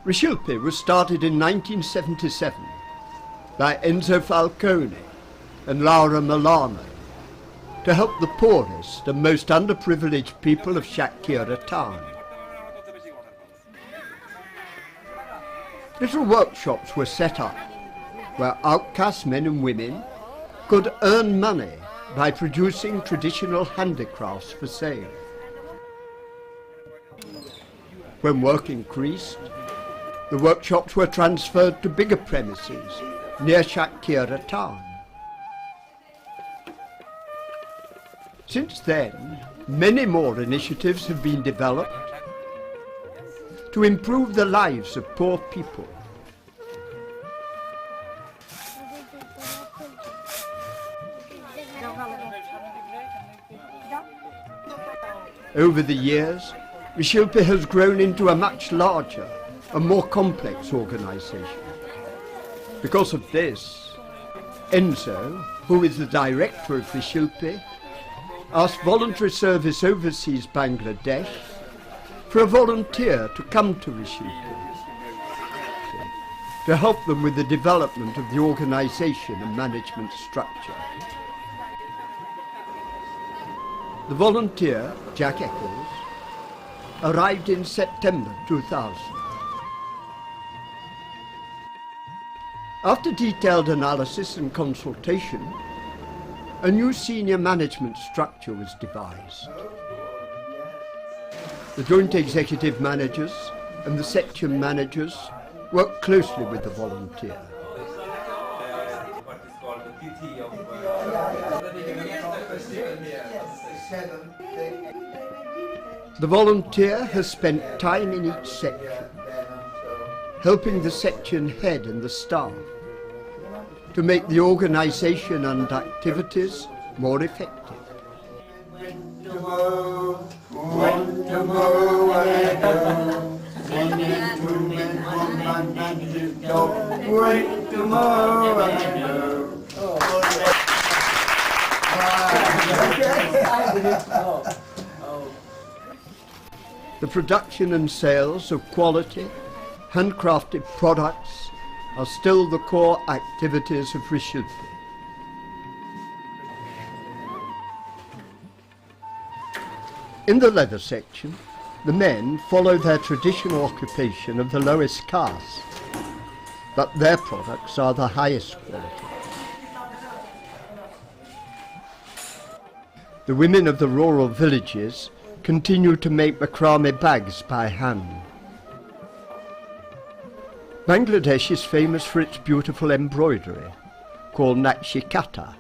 Rishilpi was started in 1977 by Enzo Falcone and Laura Milano to help the poorest and most underprivileged people of Shakira town. Little workshops were set up where outcast men and women could earn money by producing traditional handicrafts for sale. When work increased, the workshops were transferred to bigger premises near Shakira town. Since then, many more initiatives have been developed to improve the lives of poor people. Over the years, Rishilpi has grown into a much larger and more complex organisation. Because of this, Enzo, who is the director of Rishilpi, asked Voluntary Service Overseas Bangladesh for a volunteer to come to Rishilpi to help them with the development of the organisation and management structure. The volunteer, Jack Eccles, arrived in September 2000. After detailed analysis and consultation, a new senior management structure was devised. The joint executive managers and the section managers worked closely with the volunteer. The volunteer has spent time in each section, helping the section head and the staff to make the organisation and activities more effective. The production and sales of quality, handcrafted products are still the core activities of Rishilpi. In the leather section, the men follow their traditional occupation of the lowest caste, but their products are the highest quality. The women of the rural villages continue to make macrame bags by hand. Bangladesh is famous for its beautiful embroidery, called nakshikata.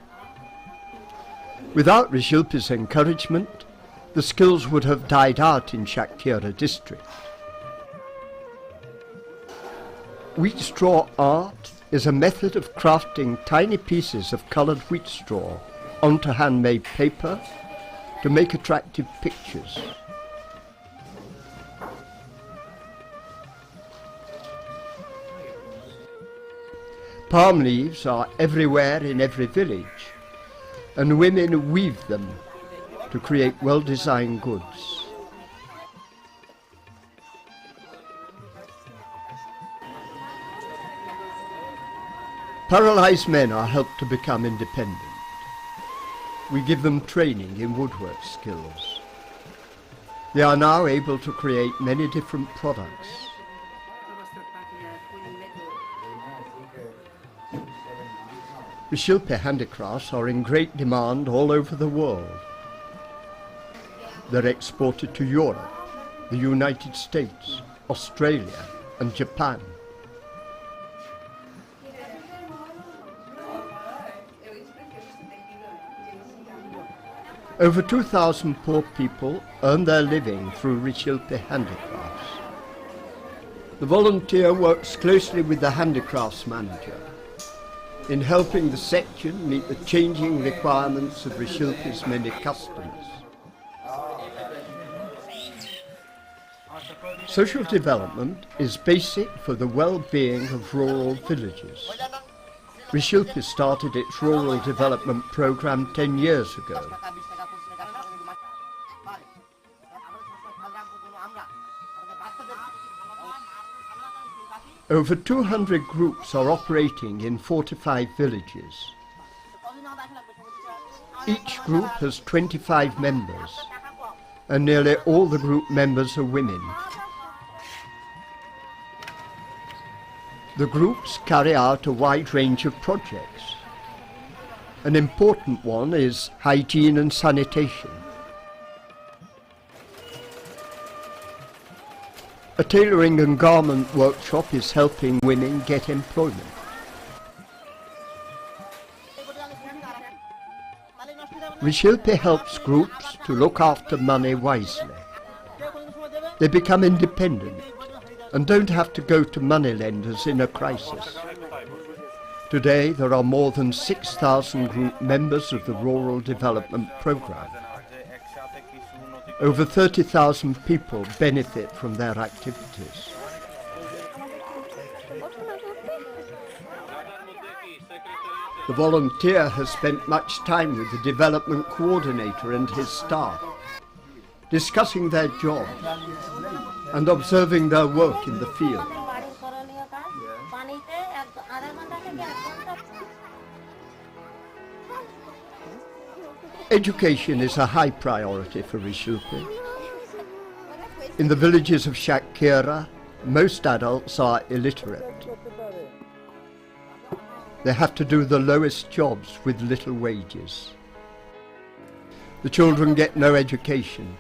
Without Rishilpi's encouragement, the skills would have died out in Shakira district. Wheat straw art is a method of crafting tiny pieces of coloured wheat straw onto handmade paper to make attractive pictures. Palm leaves are everywhere in every village, and women weave them to create well-designed goods. Paralysed men are helped to become independent. We give them training in woodwork skills. They are now able to create many different products. Rishilpi handicrafts are in great demand all over the world. They're exported to Europe, the United States, Australia and Japan. Over 2,000 poor people earn their living through Rishilpi handicrafts. The volunteer works closely with the handicrafts manager in helping the section meet the changing requirements of Rishilpi's many customers. Social development is basic for the well-being of rural villages. Rishilpi started its rural development program 10 years ago. Over 200 groups are operating in 45 villages. Each group has 25 members, and nearly all the group members are women. The groups carry out a wide range of projects. An important one is hygiene and sanitation. A tailoring and garment workshop is helping women get employment. Rishilpi helps groups to look after money wisely. They become independent and don't have to go to moneylenders in a crisis. Today there are more than 6,000 group members of the Rural Development Programme. Over 30,000 people benefit from their activities. The volunteer has spent much time with the development coordinator and his staff, discussing their jobs and observing their work in the field. Education is a high priority for Rishilpi. In the villages of Shakira, most adults are illiterate. They have to do the lowest jobs with little wages. The children get no education.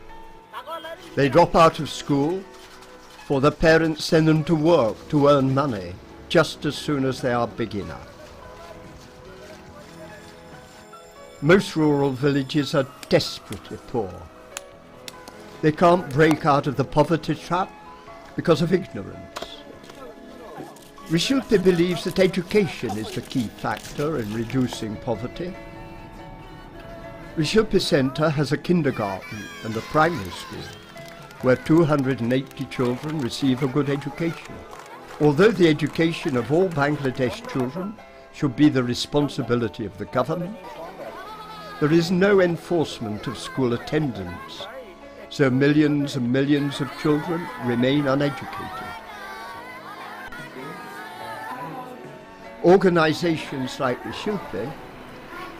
They drop out of school, for their parents send them to work to earn money just as soon as they are big enough. Most rural villages are desperately poor. They can't break out of the poverty trap because of ignorance. Rishilpi believes that education is the key factor in reducing poverty. Rishilpi Centre has a kindergarten and a primary school where 280 children receive a good education. Although the education of all Bangladesh children should be the responsibility of the government, there is no enforcement of school attendance, so millions and millions of children remain uneducated. Organisations like Rishilpi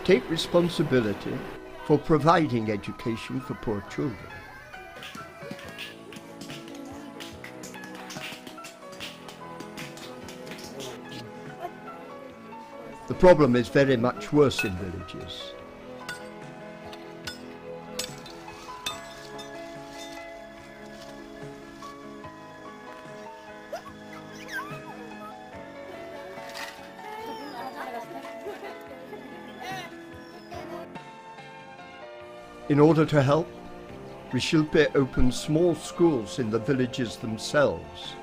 take responsibility for providing education for poor children. The problem is very much worse in villages. In order to help, Rishilpi opens small schools in the villages themselves.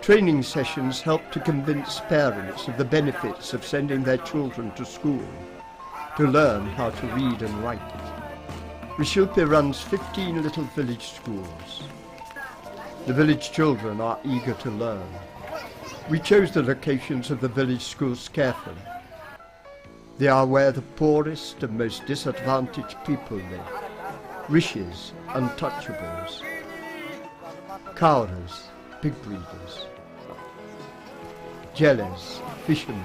Training sessions help to convince parents of the benefits of sending their children to school, to learn how to read and write. Rishilpi runs 15 little village schools. The village children are eager to learn. We chose the locations of the village schools carefully. They are where the poorest and most disadvantaged people live. Rishis, untouchables. Kauras, pig breeders. Jellies, fishermen.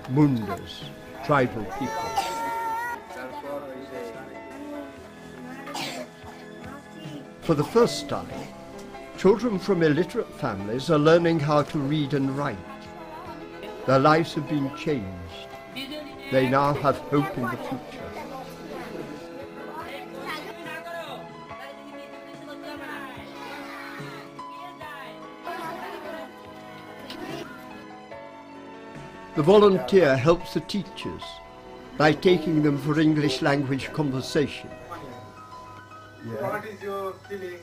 Mundas, tribal people. For the first time, children from illiterate families are learning how to read and write. Their lives have been changed. They now have hope in the future. The volunteer helps the teachers by taking them for English language conversation. What is your feeling?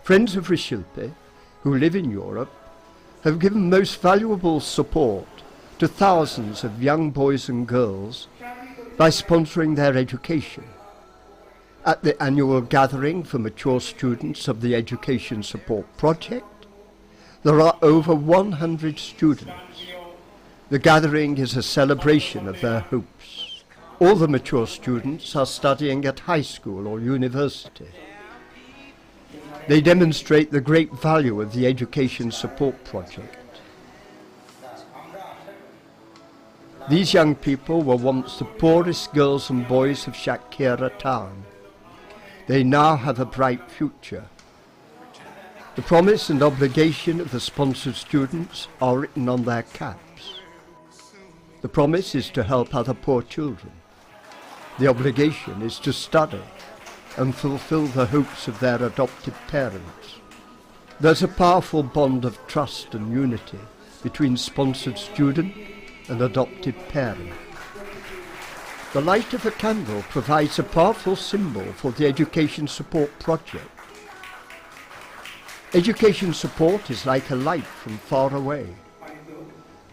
Friends of Rishilpi, who live in Europe, have given most valuable support to thousands of young boys and girls by sponsoring their education. At the annual gathering for mature students of the Education Support Project, there are over 100 students. The gathering is a celebration of their hopes. All the mature students are studying at high school or university. They demonstrate the great value of the Education Support Project. These young people were once the poorest girls and boys of Shakira town. They now have a bright future. The promise and obligation of the sponsored students are written on their caps. The promise is to help other poor children. The obligation is to study and fulfill the hopes of their adopted parents. There's a powerful bond of trust and unity between sponsored student and adopted parent. The light of a candle provides a powerful symbol for the Education Support Project. Education support is like a light from far away.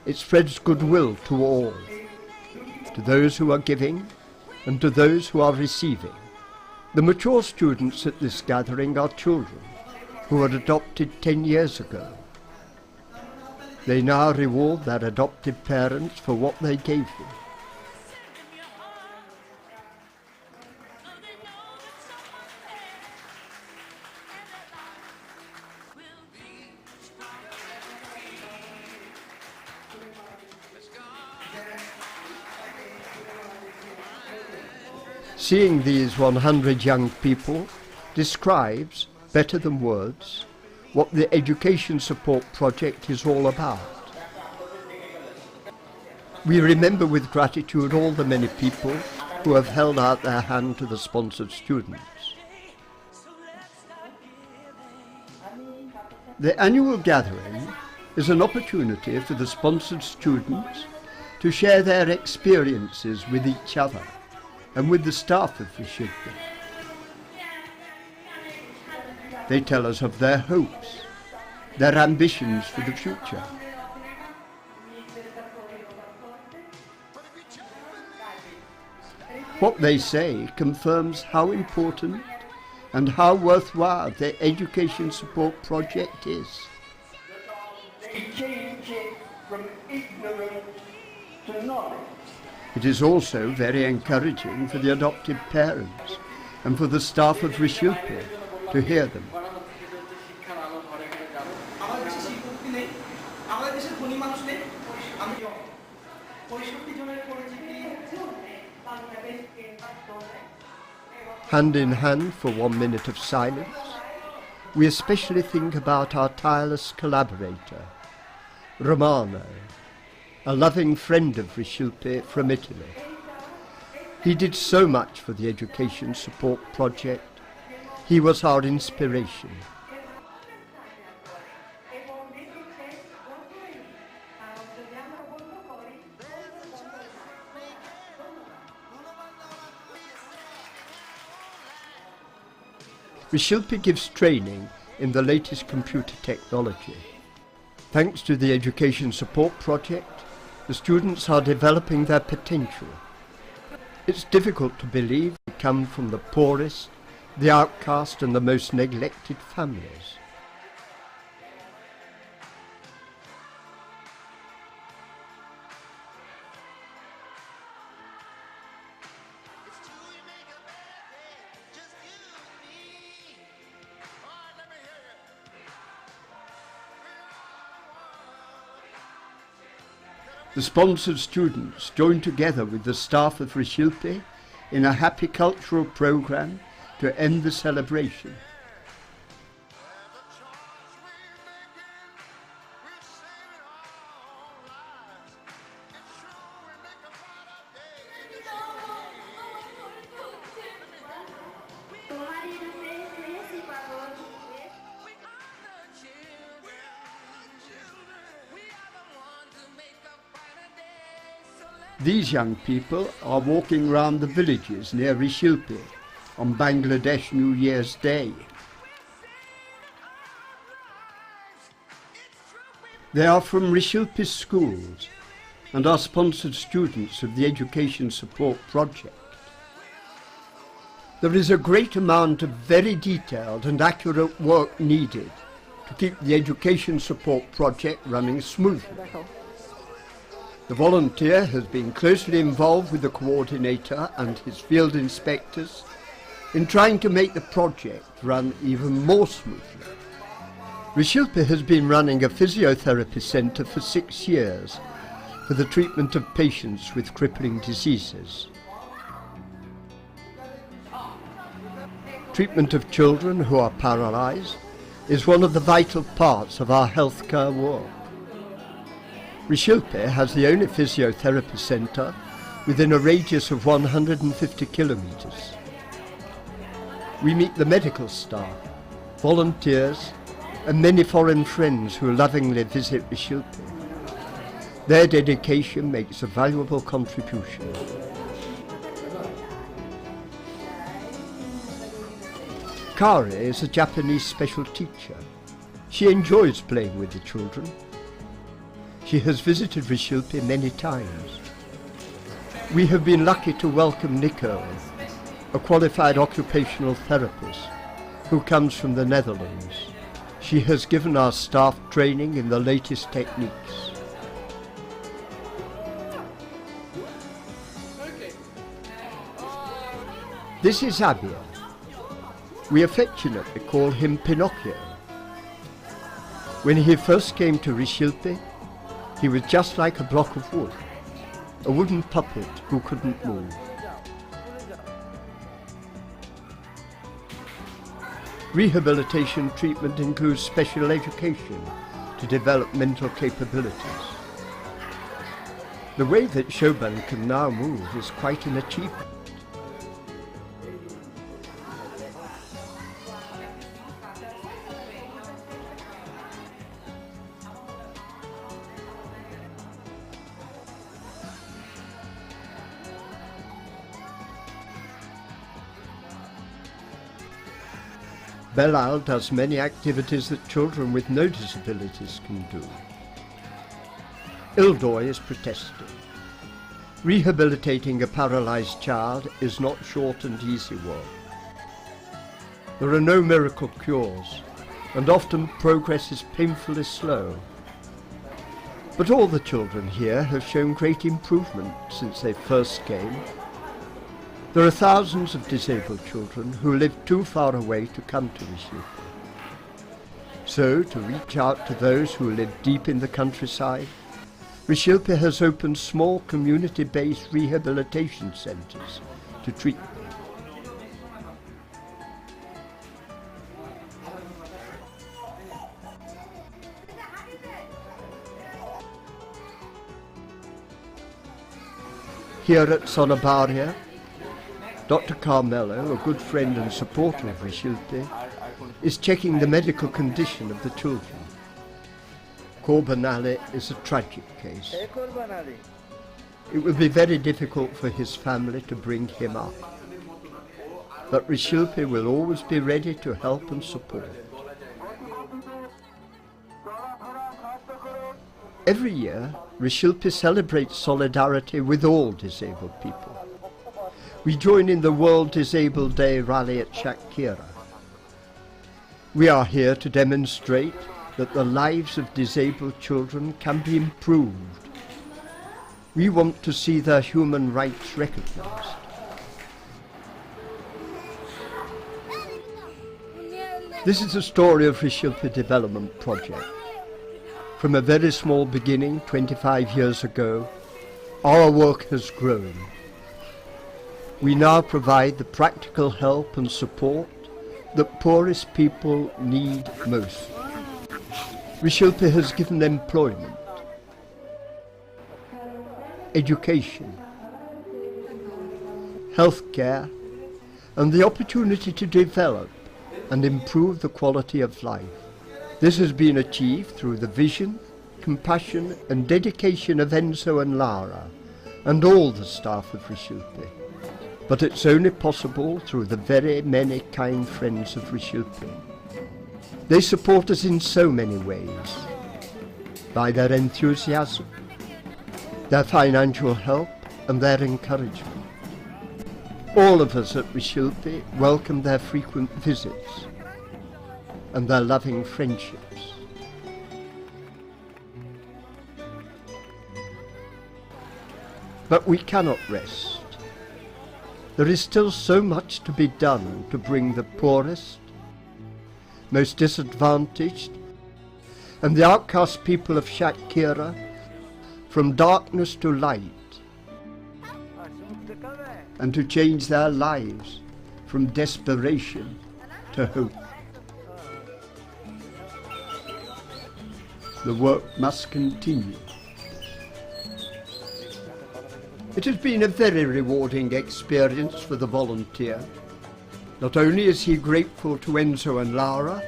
It spreads goodwill to all, to those who are giving and to those who are receiving. The mature students at this gathering are children who were adopted 10 years ago. They now reward their adopted parents for what they gave them. Seeing these 100 young people describes, better than words, what the Education Support Project is all about. We remember with gratitude all the many people who have held out their hand to the sponsored students. The annual gathering is an opportunity for the sponsored students to share their experiences with each other and with the staff of Rishilpi. They tell us of their hopes, their ambitions for the future. What they say confirms how important and how worthwhile the Education Support Project is. From ignorance to knowledge. It is also very encouraging for the adopted parents and for the staff of Rishilpi to hear them. Hand in hand for 1 minute of silence, we especially think about our tireless collaborator, Romano, a loving friend of Rishilpi from Italy. He did so much for the Education Support Project. He was our inspiration. Rishilpi gives training in the latest computer technology. Thanks to the Education Support Project, the students are developing their potential. It's difficult to believe they come from the poorest, the outcast and the most neglected families. The sponsored students join together with the staff of Rishilpi in a happy cultural program to end the celebration. These young people are walking round the villages near Rishilpi on Bangladesh New Year's Day. They are from Rishilpi schools and are sponsored students of the Education Support Project. There is a great amount of very detailed and accurate work needed to keep the Education Support Project running smoothly. The volunteer has been closely involved with the coordinator and his field inspectors in trying to make the project run even more smoothly. Rishilpi has been running a physiotherapy centre for 6 years for the treatment of patients with crippling diseases. Treatment of children who are paralysed is one of the vital parts of our healthcare work. Rishilpi has the only physiotherapy centre within a radius of 150 kilometres. We meet the medical staff, volunteers and many foreign friends who lovingly visit Rishilpi. Their dedication makes a valuable contribution. Kari is a Japanese special teacher. She enjoys playing with the children. She has visited Rishilpi many times. We have been lucky to welcome Nico, a qualified occupational therapist who comes from the Netherlands. She has given our staff training in the latest techniques. This is Abia. We affectionately call him Pinocchio. When he first came to Rishilpi, he was just like a block of wood, a wooden puppet who couldn't move. Rehabilitation treatment includes special education to develop mental capabilities. The way that Shoban can now move is quite an achievement. Belal does many activities that children with no disabilities can do. Ildoy is protesting. Rehabilitating a paralysed child is not short and easy work. There are no miracle cures, and often progress is painfully slow. But all the children here have shown great improvement since they first came. There are thousands of disabled children who live too far away to come to Rishilpi. So, to reach out to those who live deep in the countryside, Rishilpi has opened small community-based rehabilitation centres to treat them. Here at Sonabaria, Dr. Carmelo, a good friend and supporter of Rishilpi, is checking the medical condition of the children. Korban Ali is a tragic case. It will be very difficult for his family to bring him up, but Rishilpi will always be ready to help and support. Every year, Rishilpi celebrates solidarity with all disabled people. We join in the World Disabled Day rally at Shakira. We are here to demonstrate that the lives of disabled children can be improved. We want to see their human rights recognised. This is the story of Rishilpi Development Project. From a very small beginning 25 years ago, our work has grown. We now provide the practical help and support that poorest people need most. Rishilpi has given employment, education, healthcare, and the opportunity to develop and improve the quality of life. This has been achieved through the vision, compassion and dedication of Enzo and Lara and all the staff of Rishilpi. But it's only possible through the very many kind friends of Rishilpi. They support us in so many ways, by their enthusiasm, their financial help and their encouragement. All of us at Rishilpi welcome their frequent visits and their loving friendships. But we cannot rest. There is still so much to be done to bring the poorest, most disadvantaged, and the outcast people of Shakira from darkness to light, and to change their lives from desperation to hope. The work must continue. It has been a very rewarding experience for the volunteer. Not only is he grateful to Enzo and Lara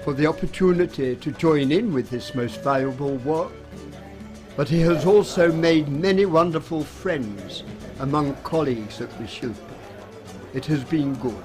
for the opportunity to join in with this most valuable work, but he has also made many wonderful friends among colleagues at Rishilpi. It has been good.